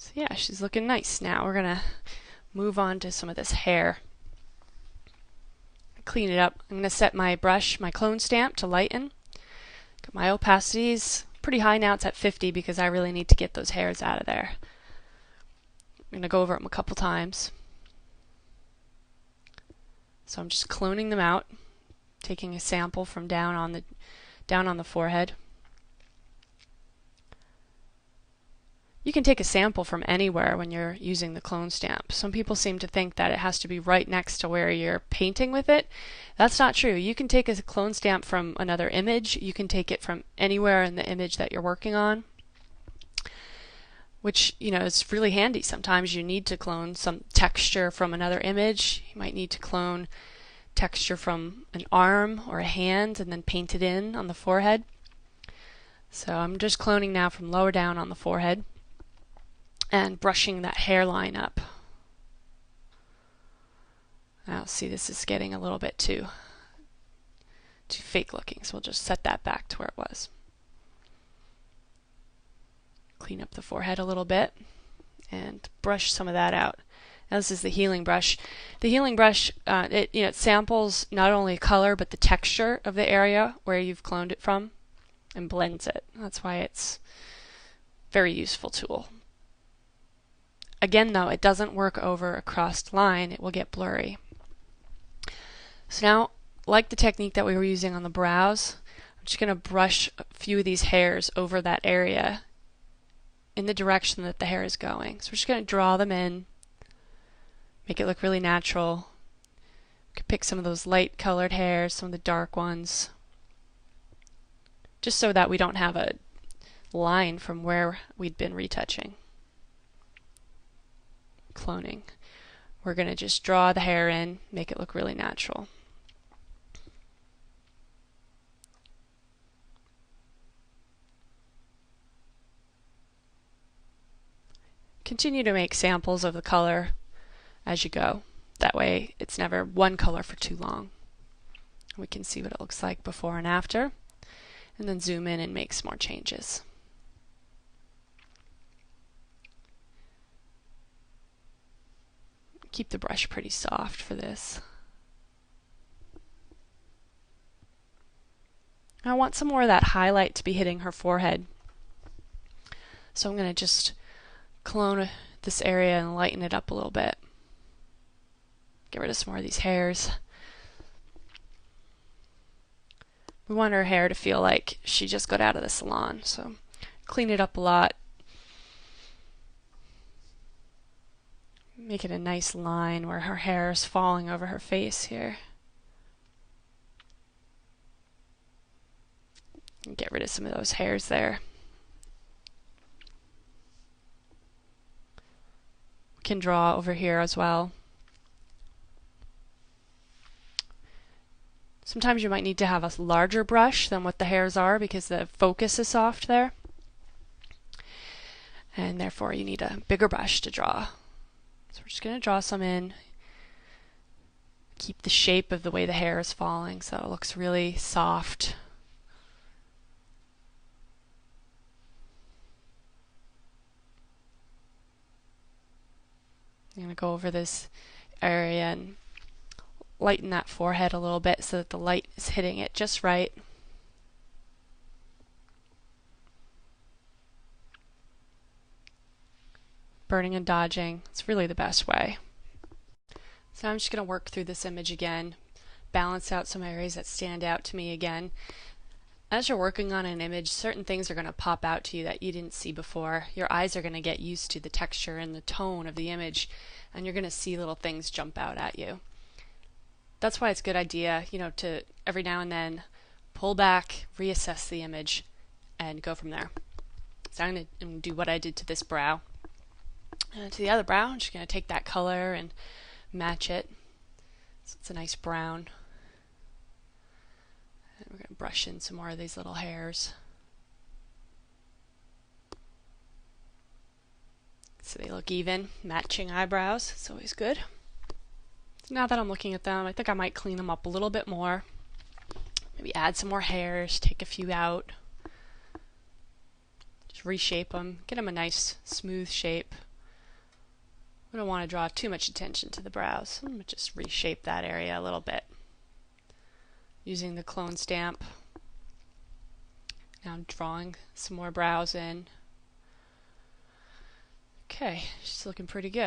So yeah, she's looking nice now. We're gonna move on to some of this hair. Clean it up. I'm gonna set my brush, my clone stamp, to lighten. Got my opacity's pretty high now. It's at 50 because I really need to get those hairs out of there. I'm gonna go over them a couple times. So I'm just cloning them out, taking a sample from down on the forehead. You can take a sample from anywhere when you're using the clone stamp. Some people seem to think that it has to be right next to where you're painting with it. That's not true. You can take a clone stamp from another image. You can take it from anywhere in the image that you're working on, which, is really handy. Sometimes you need to clone some texture from another image. You might need to clone texture from an arm or a hand and then paint it in on the forehead. So I'm just cloning now from lower down on the forehead and brushing that hairline up. Now see, this is getting a little bit too fake looking, so we'll just set that back to where it was. Clean up the forehead a little bit and brush some of that out. Now this is the healing brush. The healing brush, it samples not only color but the texture of the area where you've cloned it from and blends it. That's why it's a very useful tool. Again though, it doesn't work over a crossed line. It will get blurry. So now, like the technique that we were using on the brows, I'm just going to brush a few of these hairs over that area in the direction that the hair is going. So we're just going to draw them in, make it look really natural. You could pick some of those light colored hairs, some of the dark ones, just so that we don't have a line from where we'd been retouching. Cloning. We're going to just draw the hair in, make it look really natural. Continue to make samples of the color as you go. That way it's never one color for too long. We can see what it looks like before and after, and then zoom in and make some more changes. Keep the brush pretty soft for this. I want some more of that highlight to be hitting her forehead. So I'm going to just clone this area and lighten it up a little bit. Get rid of some more of these hairs. We want her hair to feel like she just got out of the salon, so clean it up a lot. Make it a nice line where her hair is falling over her face here. And get rid of some of those hairs there. We can draw over here as well. Sometimes you might need to have a larger brush than what the hairs are because the focus is soft there. And therefore you need a bigger brush to draw. So we're just going to draw some in. Keep the shape of the way the hair is falling so it looks really soft. I'm going to go over this area and lighten that forehead a little bit so that the light is hitting it just right. Burning and dodging, it's really the best way. So I'm just going to work through this image again, balance out some areas that stand out to me again. As you're working on an image, certain things are going to pop out to you that you didn't see before. Your eyes are going to get used to the texture and the tone of the image, and you're going to see little things jump out at you. That's why it's a good idea, to every now and then pull back, reassess the image, and go from there. So I'm going to do what I did to this brow. And to the other brow, I'm just going to take that color and match it. So it's a nice brown. And we're going to brush in some more of these little hairs. So they look even, matching eyebrows. It's always good. So now that I'm looking at them, I think I might clean them up a little bit more. Maybe add some more hairs, take a few out. Just reshape them, get them a nice smooth shape. We don't want to draw too much attention to the brows. I'm going to just reshape that area a little bit using the clone stamp. Now I'm drawing some more brows in. Okay, she's looking pretty good.